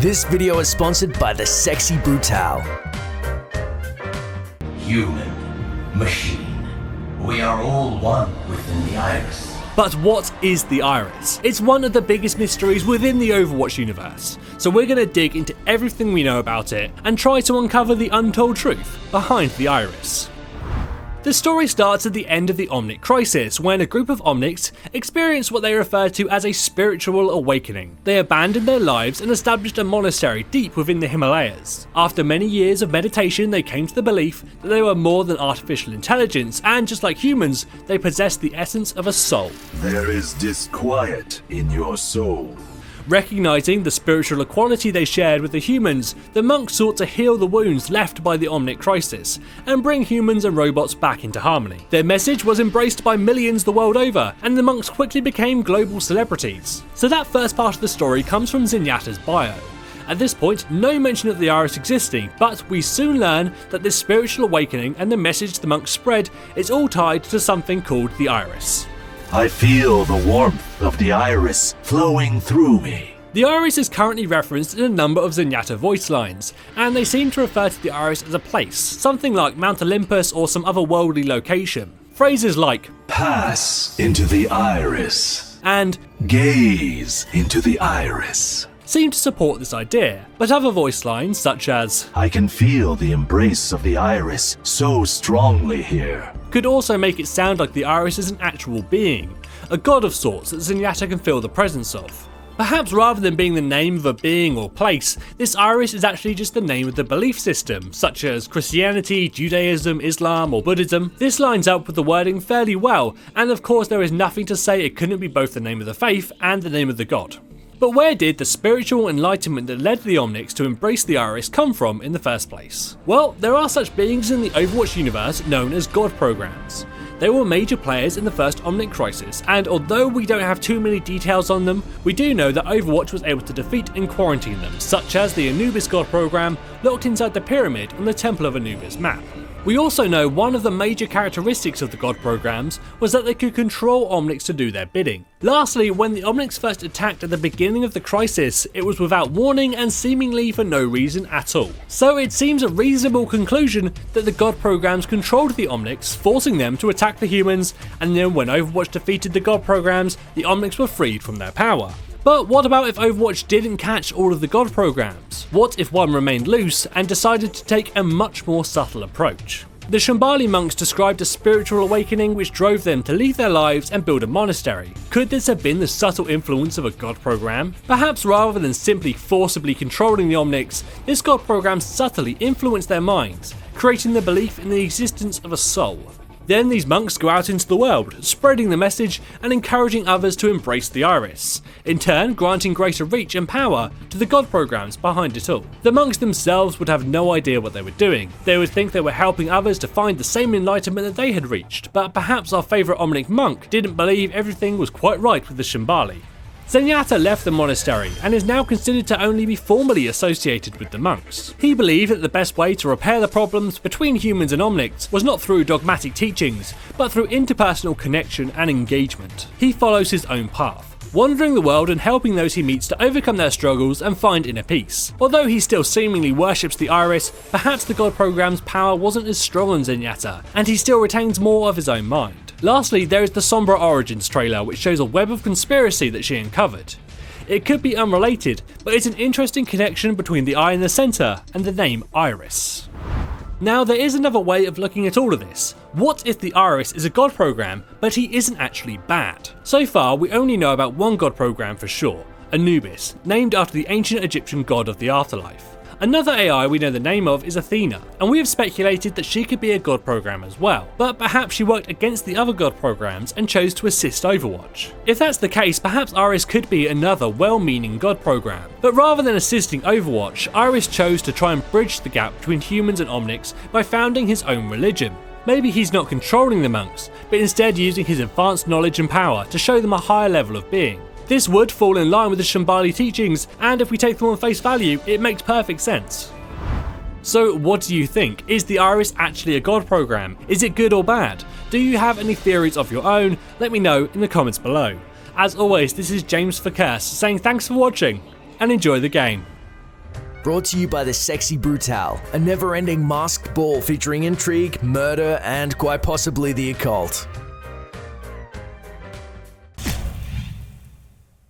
This video is sponsored by the Sexy Brutale. Human, machine, we are all one within the iris. But what is the iris? It's one of the biggest mysteries within the Overwatch universe, so we're going to dig into everything we know about it and try to uncover the untold truth behind the iris. The story starts at the end of the Omnic Crisis, when a group of Omnics experienced what they refer to as a spiritual awakening. They abandoned their lives and established a monastery deep within the Himalayas. After many years of meditation, they came to the belief that they were more than artificial intelligence, and just like humans, they possessed the essence of a soul. There is disquiet in your soul. Recognizing the spiritual equality they shared with the humans, the monks sought to heal the wounds left by the Omnic Crisis and bring humans and robots back into harmony. Their message was embraced by millions the world over, and the monks quickly became global celebrities. So that first part of the story comes from Zenyatta's bio. At this point, no mention of the iris existing, but we soon learn that this spiritual awakening and the message the monks spread is all tied to something called the iris. I feel the warmth of the iris flowing through me. The iris is currently referenced in a number of Zenyatta voice lines, and they seem to refer to the iris as a place, something like Mount Olympus or some otherworldly location. Phrases like Pass into the iris and gaze into the iris seem to support this idea, but other voice lines such as I can feel the embrace of the iris so strongly here could also make it sound like the iris is an actual being, a god of sorts that Zenyatta can feel the presence of. Perhaps rather than being the name of a being or place, this iris is actually just the name of the belief system, such as Christianity, Judaism, Islam or Buddhism. This lines up with the wording fairly well, and of course there is nothing to say it couldn't be both the name of the faith and the name of the god. But where did the spiritual enlightenment that led the Omnics to embrace the iris come from in the first place? Well, there are such beings in the Overwatch universe known as God programs. They were major players in the first Omnic Crisis, and although we don't have too many details on them, we do know that Overwatch was able to defeat and quarantine them, such as the Anubis God program locked inside the pyramid on the Temple of Anubis map. We also know one of the major characteristics of the God programs was that they could control Omnics to do their bidding. Lastly, when the Omnics first attacked at the beginning of the crisis, it was without warning and seemingly for no reason at all. So it seems a reasonable conclusion that the God programs controlled the Omnics, forcing them to attack the humans, and then when Overwatch defeated the God programs, the Omnics were freed from their power. But what about if Overwatch didn't catch all of the God programs? What if one remained loose and decided to take a much more subtle approach? The Shambali monks described a spiritual awakening which drove them to leave their lives and build a monastery. Could this have been the subtle influence of a God program? Perhaps rather than simply forcibly controlling the Omnics, this God program subtly influenced their minds, creating the belief in the existence of a soul. Then these monks go out into the world, spreading the message and encouraging others to embrace the iris, in turn granting greater reach and power to the god programs behind it all. The monks themselves would have no idea what they were doing. They would think they were helping others to find the same enlightenment that they had reached, but perhaps our favourite Omnic monk didn't believe everything was quite right with the Shambali. Zenyatta left the monastery and is now considered to only be formally associated with the monks. He believed that the best way to repair the problems between humans and Omnics was not through dogmatic teachings, but through interpersonal connection and engagement. He follows his own path, wandering the world and helping those he meets to overcome their struggles and find inner peace. Although he still seemingly worships the iris, perhaps the god program's power wasn't as strong on Zenyatta, and he still retains more of his own mind. Lastly, there is the Sombra Origins trailer, which shows a web of conspiracy that she uncovered. It could be unrelated, but it's an interesting connection between the eye in the centre and the name Iris. Now, there is another way of looking at all of this. What if the iris is a god program, but he isn't actually bad? So far, we only know about one god program for sure, Anubis, named after the ancient Egyptian god of the afterlife. Another AI we know the name of is Athena, and we have speculated that she could be a god program as well, but perhaps she worked against the other god programs and chose to assist Overwatch. If that's the case, perhaps Iris could be another well-meaning god program, but rather than assisting Overwatch, Iris chose to try and bridge the gap between humans and Omnics by founding his own religion. Maybe he's not controlling the monks, but instead using his advanced knowledge and power to show them a higher level of being. This would fall in line with the Shambali teachings, and if we take them on face value, it makes perfect sense. So what do you think? Is the iris actually a god program? Is it good or bad? Do you have any theories of your own? Let me know in the comments below. As always, this is James for Curse saying thanks for watching and enjoy the game. Brought to you by the Sexy Brutale, a never-ending masked ball featuring intrigue, murder, and quite possibly the occult.